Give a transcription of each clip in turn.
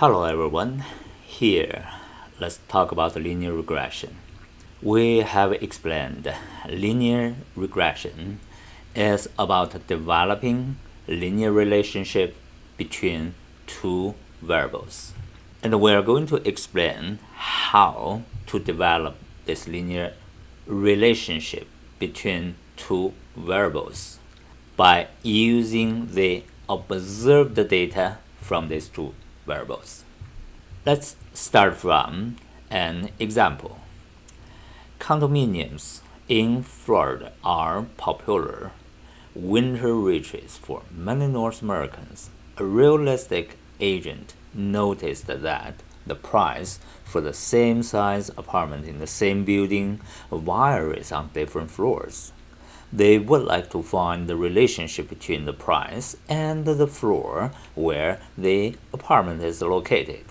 Hello everyone, here let's talk about linear regression. We have explained linear regression is about developing linear relationship between two variables. And we are going to explain how to develop this linear relationship between two variables by using the observed data from these two variables. Let's start from an example. Condominiums in Florida are popular winter retreats for many North Americans. A real estate agent noticed that the price for the same size apartment in the same building varies on different floors. They would like to find the relationship between the price and the floor where the apartment is located.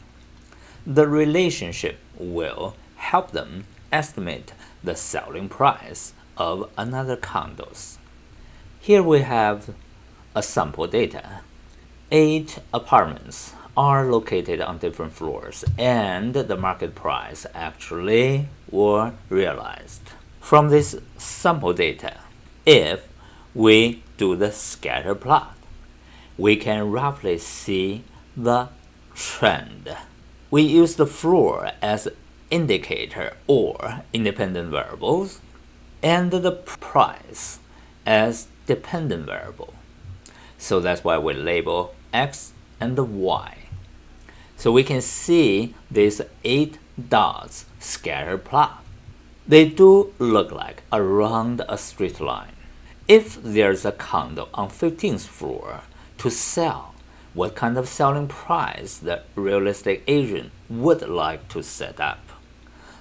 The relationship will help them estimate the selling price of another condos. Here we have a sample data. 8 apartments are located on different floors and the market price actually were realized. From this sample data, if we do the scatter plot, we can roughly see the trend. We use the floor as indicator or independent variables and the price as dependent variable. So that's why we label X and Y. So we can see these 8 dots scatter plot. They do look like around a straight line. If there's a condo on 15th floor to sell, what kind of selling price the real estate agent would like to set up?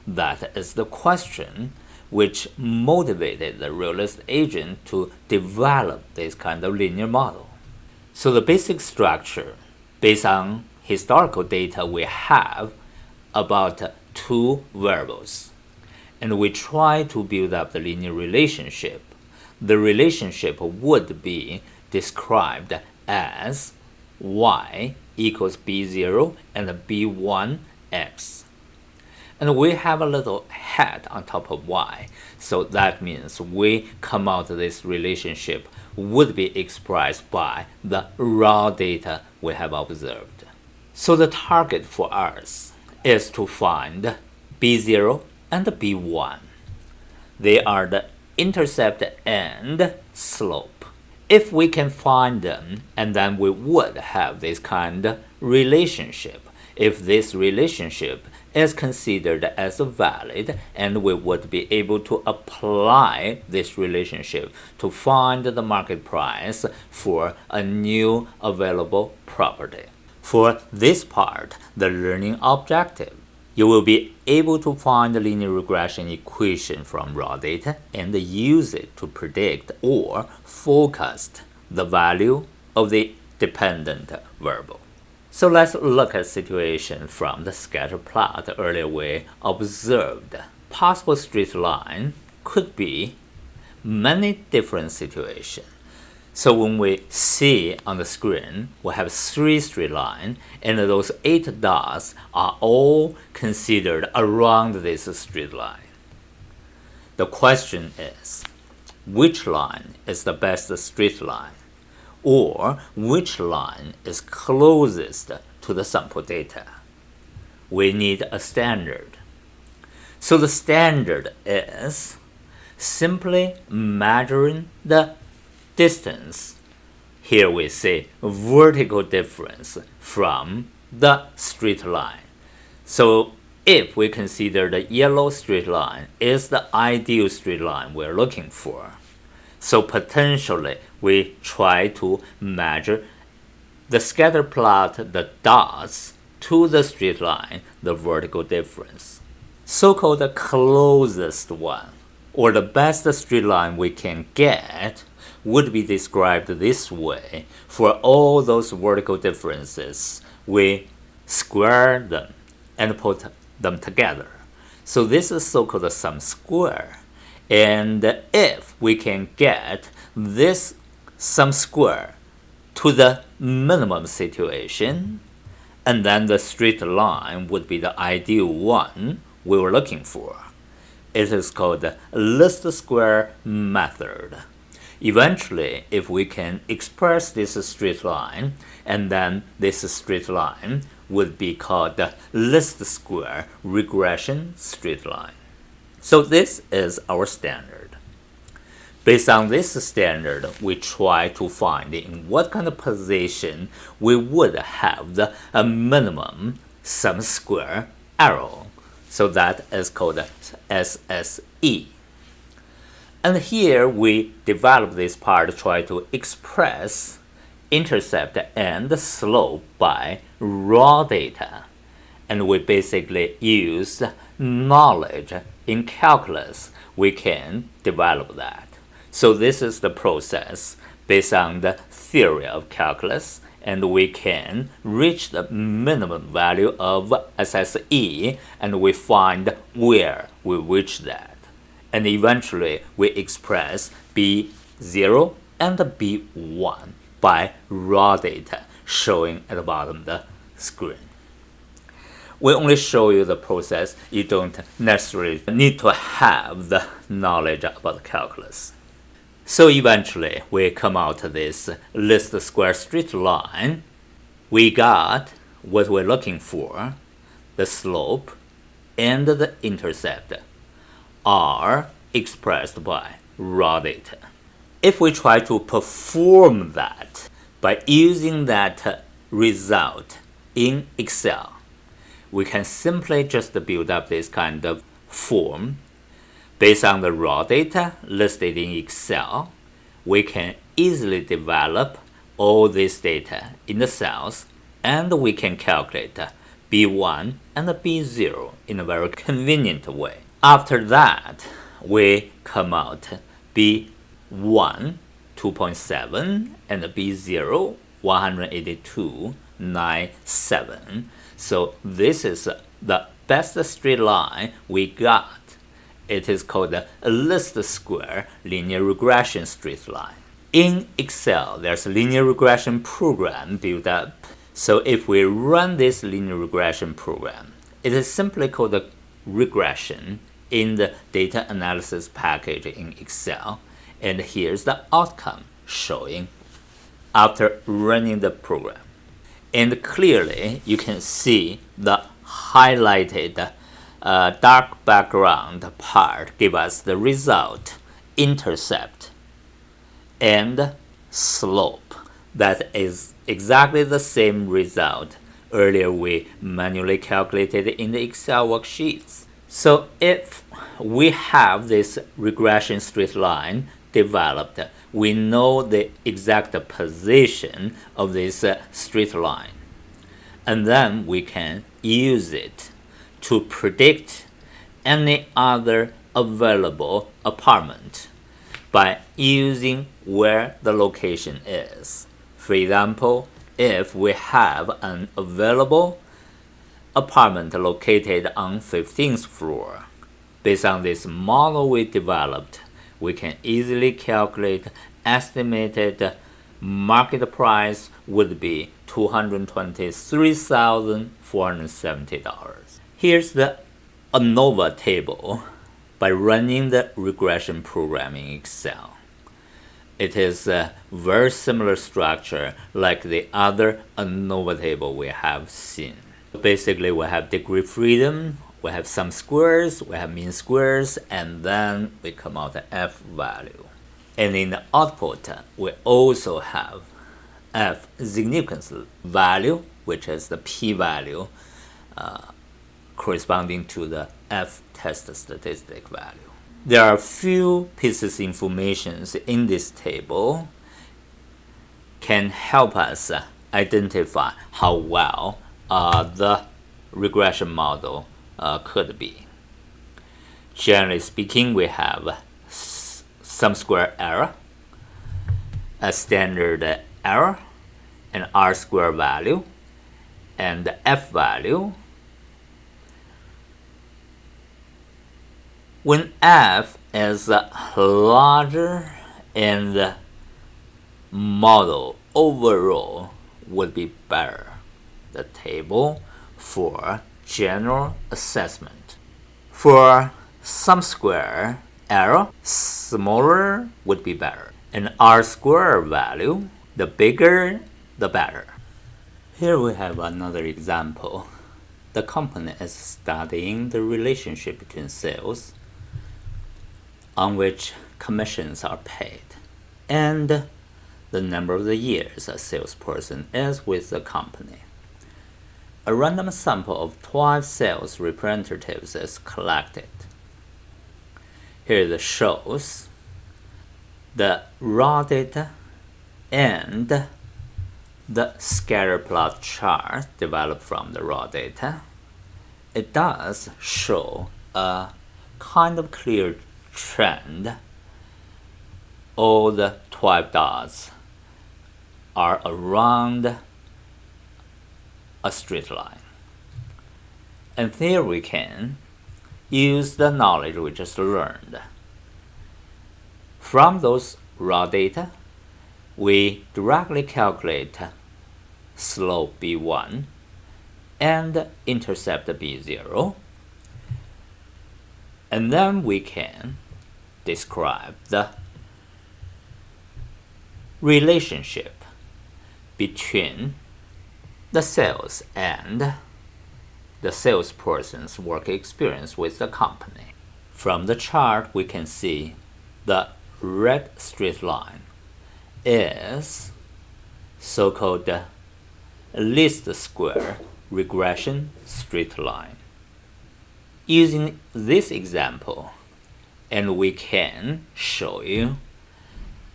That is the question which motivated the real estate agent to develop this kind of linear model. So the basic structure, based on historical data we have about two variables, and we try to build up the linear relationship. The relationship would be described as y equals b0 and b1x. And we have a little hat on top of y, so that means we come out this relationship would be expressed by the raw data we have observed. So the target for us is to find b0 and b1. They are the intercept and slope. If we can find them, and then we would have this kind of relationship. If this relationship is considered as valid, and we would be able to apply this relationship to find the market price for a new available property. For this part, the learning objective, you will be able to find the linear regression equation from raw data and use it to predict or forecast the value of the dependent variable. So let's look at situation from the scatter plot earlier we observed. Possible straight line could be many different situations. So when we see on the screen, we have 3 straight lines, and those 8 dots are all considered around this straight line. The question is, which line is the best straight line? Or which line is closest to the sample data? We need a standard. So the standard is simply measuring the distance. Here we say vertical difference from the straight line. So if we consider the yellow straight line is the ideal straight line we're looking for, so potentially we try to measure the scatter plot, the dots to the straight line, the vertical difference. So-called the closest one, or the best straight line we can get, would be described this way. For all those vertical differences, we square them and put them together. So this is so-called the sum square. And if we can get this sum square to the minimum situation, And then the straight line would be the ideal one we were looking for. It is called the least square method. Eventually, if we can express this straight line, and then this straight line would be called the least square regression straight line. So this is our standard. Based on this standard, we try to find in what kind of position we would have the minimum sum square error. So that is called SSE. And here we develop this part to try to express intercept and slope by raw data. And we basically use knowledge in calculus. We can develop that. So this is the process based on the theory of calculus, and we can reach the minimum value of SSE, and we find where we reach that. And eventually we express B0 and B1 by raw data showing at the bottom of the screen. We only show you the process. You don't necessarily need to have the knowledge about calculus. So eventually we come out to this least square straight line. We got what we're looking for. The slope and the intercept are expressed by raw data. If we try to perform that by using that result in Excel, we can simply just build up this kind of form. Based on the raw data listed in Excel, we can easily develop all this data in the cells, and we can calculate B1 and B0 in a very convenient way. After that, we come out B1 2.7 and B0 182.97. So this is the best straight line we got. It is called the least square linear regression straight line. In Excel, there's a linear regression program built up. So if we run this linear regression program, it is simply called the regression in the data analysis package in Excel. And here's the outcome showing after running the program. And clearly, you can see the highlighted dark background part give us the result, intercept, and slope. That is exactly the same result earlier we manually calculated in the Excel worksheets. So if we have this regression straight line developed, we know the exact position of this straight line. And then we can use it to predict any other available apartment by using where the location is. For example, if we have an available apartment located on 15th floor, based on this model we developed, we can easily calculate estimated market price would be $223,470. Here's the ANOVA table by running the regression program in Excel. It is a very similar structure like the other ANOVA table we have seen. Basically, we have degree freedom, we have sum squares, we have mean squares, and then we come out the F value. And in the output, we also have F significance value, which is the p-value corresponding to the F test statistic value. There are a few pieces of information in this table can help us identify how well the regression model could be. Generally speaking, we have sum square error, a standard error, an R-square value, and the F value. When F is larger and the model overall would be better. the table for general assessment. For sum square error, smaller would be better. An R-square value, the bigger, the better. Here we have another example. The company is studying the relationship between sales, on which commissions are paid, and the number of the years a salesperson is with the company. A random sample of 12 sales representatives is collected. Here it shows the raw data and the scatter plot chart developed from the raw data. It does show a kind of clear trend. All the 12 dots are around a straight line. And here we can use the knowledge we just learned. From those raw data, we directly calculate slope B1 and intercept B0. And then we can describe the relationship between the sales and the salesperson's work experience with the company. From the chart, we can see the red straight line is so-called least square regression straight line. Using this example, and we can show you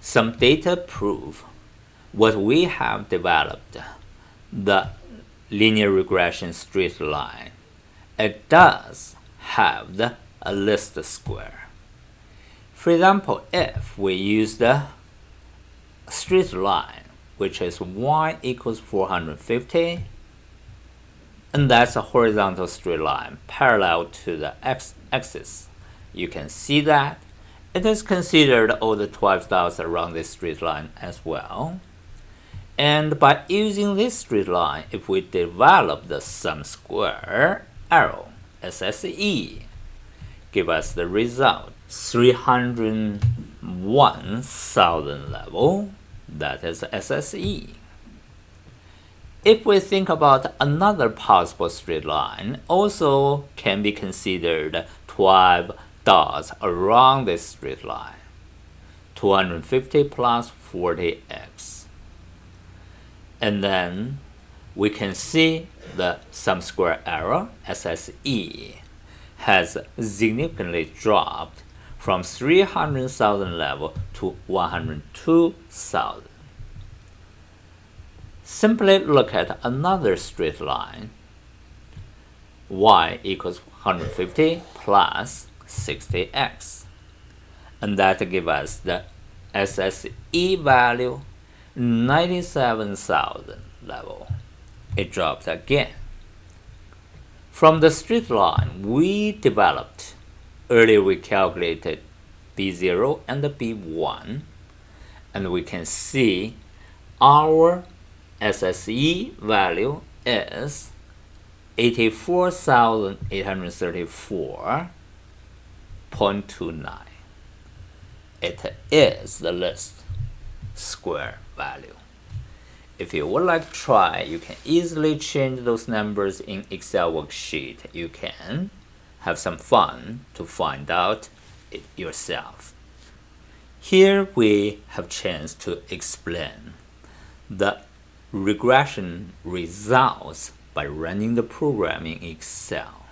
some data proof what we have developed, the linear regression straight line. It does have a least square. For example, if we use the straight line, which is y equals 450, and that's a horizontal straight line parallel to the x-axis. You can see that it is considered all the 12 dots around this straight line as well. And by using this straight line, if we develop the sum square arrow, SSE, give us the result 301,000 level, that is SSE. If we think about another possible straight line, also can be considered 12 dots around this straight line, 250 plus 40x. And then we can see the sum square error, SSE, has significantly dropped from 300,000 level to 102,000. Simply look at another straight line, y equals 150 plus 60x, and that gives us the SSE value 97,000 level. It dropped again. From the straight line we developed, earlier we calculated B0 and B1, and we can see our SSE value is 84,834.29. It is the least square value. If you would like to try, you can easily change those numbers in Excel worksheet. You can have some fun to find out it yourself. Here we have chance to explain the regression results by running the program in Excel.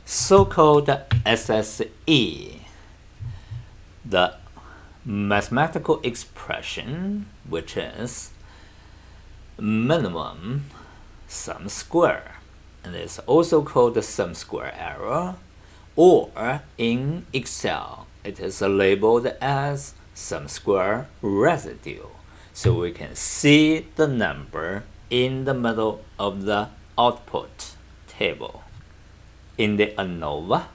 So-called SSE, the mathematical expression, which is minimum sum square, and it's also called the sum square error, or in Excel it is labeled as sum square residue. So we can see the number in the middle of the output table. In the ANOVA,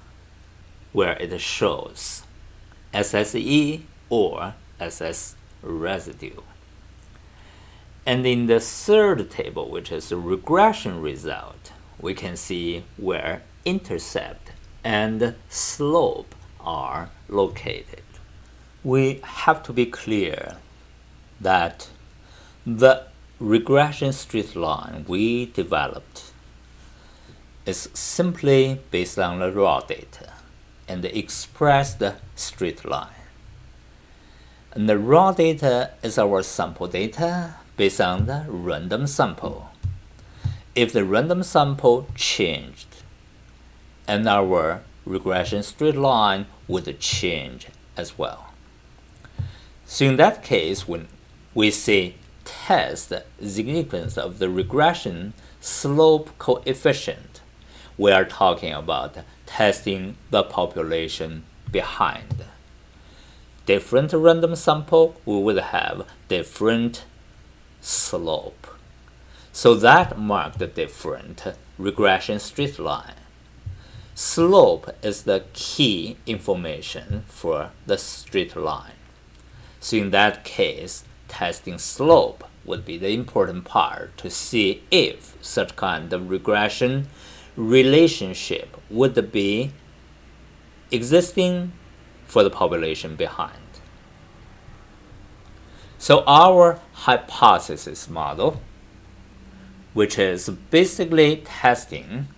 where it shows SSE or SS residue. And in the third table, which is the regression result, we can see where intercept and slope are located. We have to be clear that the regression straight line we developed is simply based on the raw data and expressed straight line. And the raw data is our sample data based on the random sample. If the random sample changed, and our regression straight line would change as well. So in that case, when we say test significance of the regression slope coefficient, we are talking about testing the population behind. Different random sample, we would have different slope. So that marked the different regression straight line. Slope is the key information for the straight line. So in that case, testing slope would be the important part to see if such kind of regression relationship would be existing for the population behind. So our hypothesis model, which is basically testing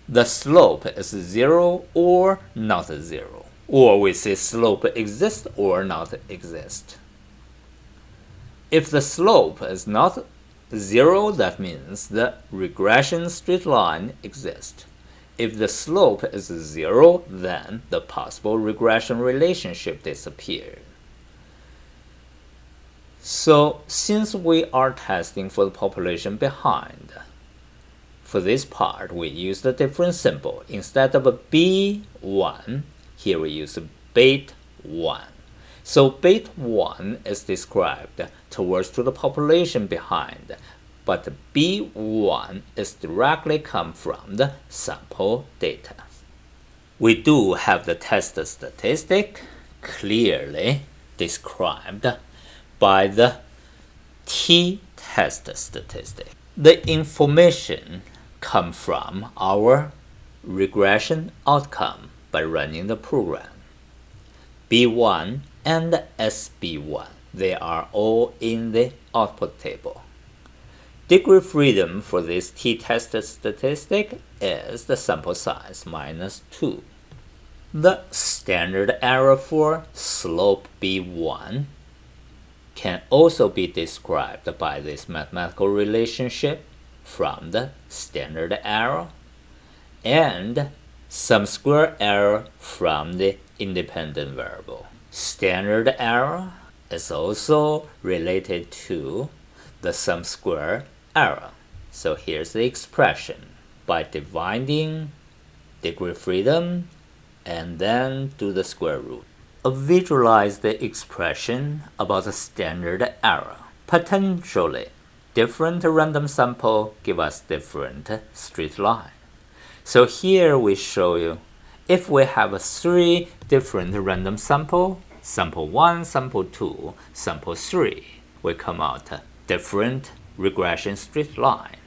the slope is 0 or not 0, or we say slope exists or not exist. If the slope is not 0, that means the regression straight line exists. If the slope is 0, then the possible regression relationship disappears. So since we are testing for the population behind, for this part we use the different symbol. Instead of a B1, here we use a BET1. So BET1 is described towards to the population behind, but B1 is directly come from the sample data. We do have the test statistic clearly described by the t-test statistic. The information comes from our regression outcome by running the program. B1 and SB1, they are all in the output table. Degree of freedom for this t-test statistic is the sample size minus 2. The standard error for slope B1 can also be described by this mathematical relationship from the standard error and some square error from the independent variable. Standard error is also related to the sum square error. So here's the expression. By dividing degree of freedom and then do the square root. Visualize the expression about the standard error. Potentially, different random sample give us different straight line. So here we show you if we have 3 different random sample, sample 1, sample 2, sample 3, we come out different regression straight line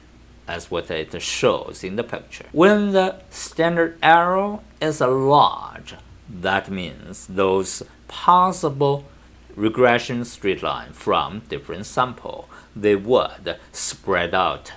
as what it shows in the picture. When the standard error is large, that means those possible regression straight line from different sample, they would spread out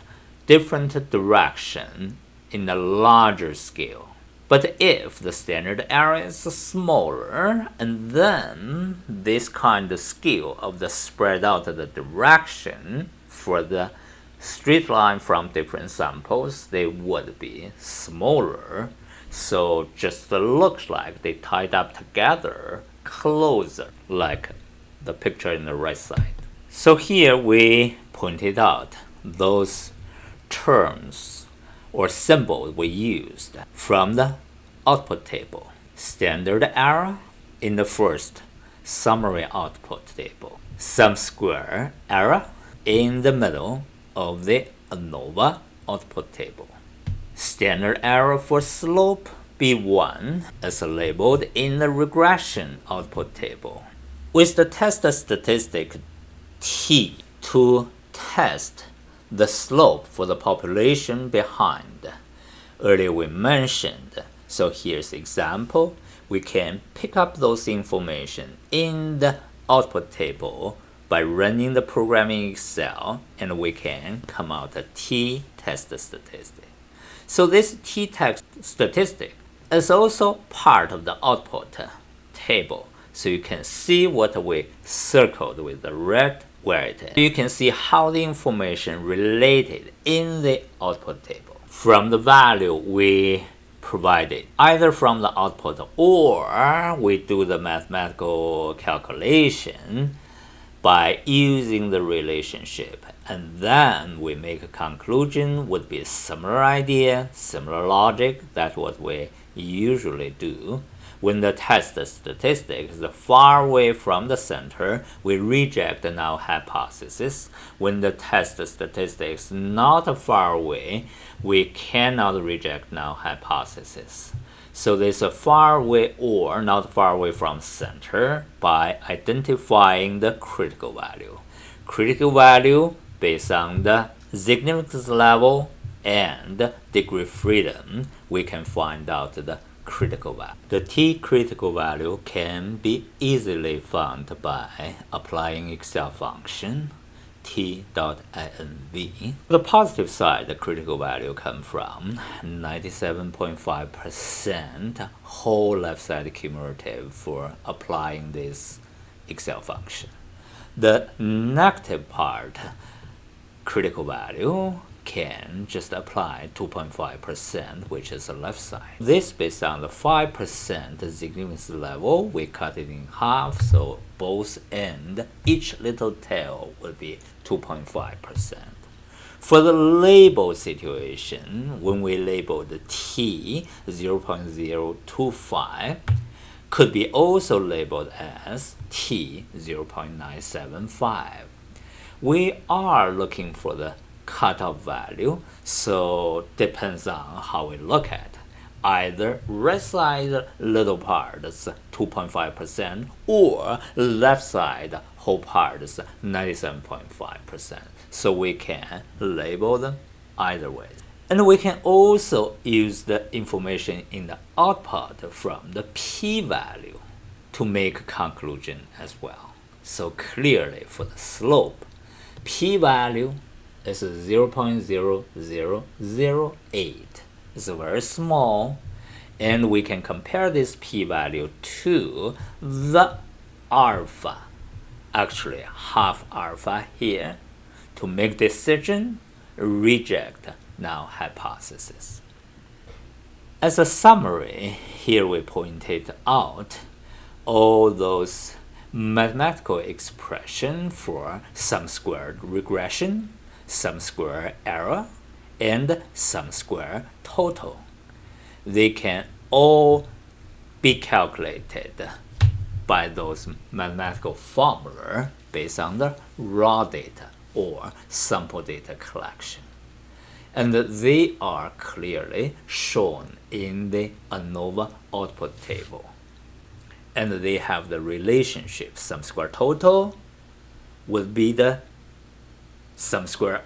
different direction in a larger scale. But if the standard error is smaller, and then this kind of scale of the spread out of the direction for the straight line from different samples, they would be smaller. So just looks like they tied up together closer, like the picture in the right side. So here we pointed out those terms or symbols we used from the output table. Standard error in the first summary output table. Sum square error in the middle of the ANOVA output table. Standard error for slope B1 is labeled in the regression output table. With the test statistic T to test the slope for the population behind. Earlier we mentioned, so here's the example. We can pick up those information in the output table by running the program in Excel, and we can come out a t-test statistic. So this t-test statistic is also part of the output table. So you can see what we circled with the red where it is. You can see how the information related in the output table from the value we provided, either from the output or we do the mathematical calculation by using the relationship, and then we make a conclusion would be a similar idea, similar logic. That's what we usually do. When the test statistic is far away from the center, we reject the null hypothesis. When the test statistic is not far away, we cannot reject null hypothesis. So there's a far away or not far away from center by identifying the critical value. Critical value based on the significance level and degree of freedom, we can find out the critical value. The t-critical value can be easily found by applying Excel function t.inv. The positive side, the critical value comes from 97.5% whole left side cumulative for applying this Excel function. The negative part, critical value, can just apply 2.5%, which is the left side. This based on the 5% significance level, we cut it in half, so both ends, each little tail will be 2.5%. For the label situation, when we label the t 0.025, could be also labeled as t 0.975. We are looking for the cutoff value, so depends on how we look at it. Either right side little part is 2.5% or left side whole part is 97.5%. So we can label them either way. And we can also use the information in the output from the p-value to make a conclusion as well. So clearly for the slope, p-value is 0.0008. It's very small, and we can compare this p-value to the alpha, actually half alpha here, to make decision, reject null hypothesis. As a summary, here we pointed out all those mathematical expression for sum squared regression, sum square error, and sum square total. They can all be calculated by those mathematical formula based on the raw data or sample data collection. And they are clearly shown in the ANOVA output table. And they have the relationship sum square total will be the sum square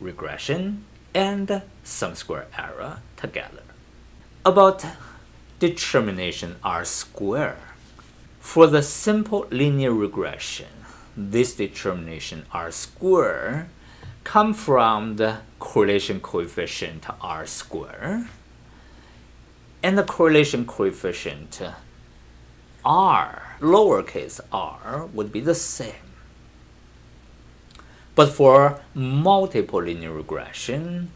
regression and sum square error together. About determination R square. For the simple linear regression, this determination R square come from the correlation coefficient R square, and the correlation coefficient R, lowercase r, would be the same. But for multiple linear regression,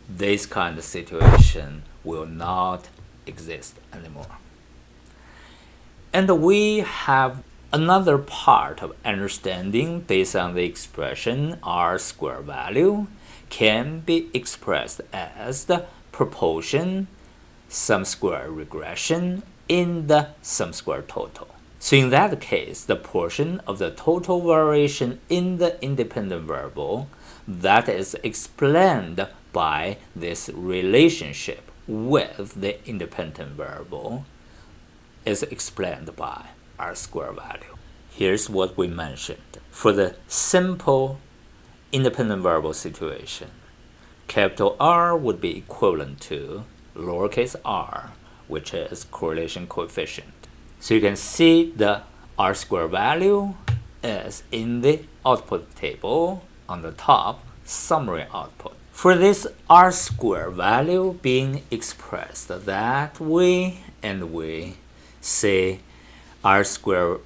this kind of situation will not exist anymore. And we have another part of understanding based on the expression R square value can be expressed as the proportion sum square regression in the sum square total. So in that case, the portion of the total variation in the independent variable that is explained by this relationship with the independent variable is explained by R square value. Here's what we mentioned. For the simple independent variable situation. Capital R would be equivalent to lowercase r, which is correlation coefficient. So you can see the R square value is in the output table on the top, summary output. For this R square value being expressed that way, and we say R square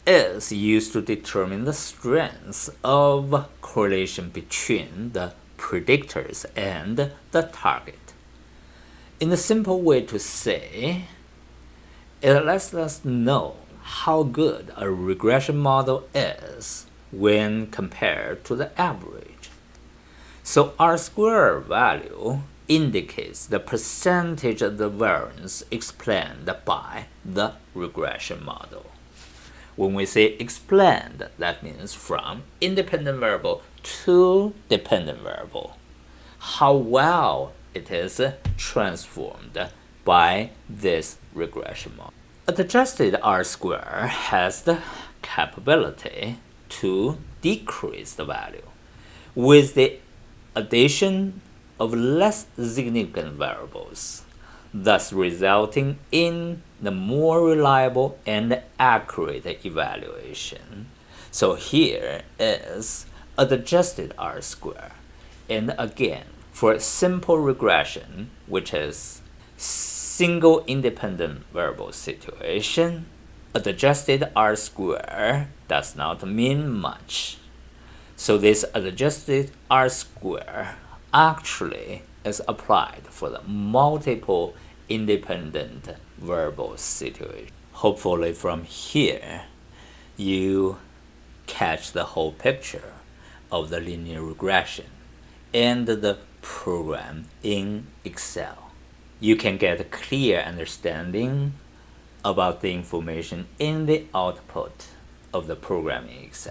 is used to determine the strength of correlation between the predictors and the target. In a simple way to say, it lets us know how good a regression model is when compared to the average. So R square value indicates the percentage of the variance explained by the regression model. When we say explained, that means from independent variable to dependent variable. How well it is transformed by this regression model. Adjusted R square has the capability to decrease the value with the addition of less significant variables, thus resulting in the more reliable and accurate evaluation. So here is adjusted R square. And again, for a simple regression, which is single independent variable situation, adjusted R square does not mean much. So this adjusted R square actually is applied for the multiple independent variable situation. Hopefully from here, you catch the whole picture of the linear regression and the program in Excel. You can get a clear understanding about the information in the output of the program in Excel.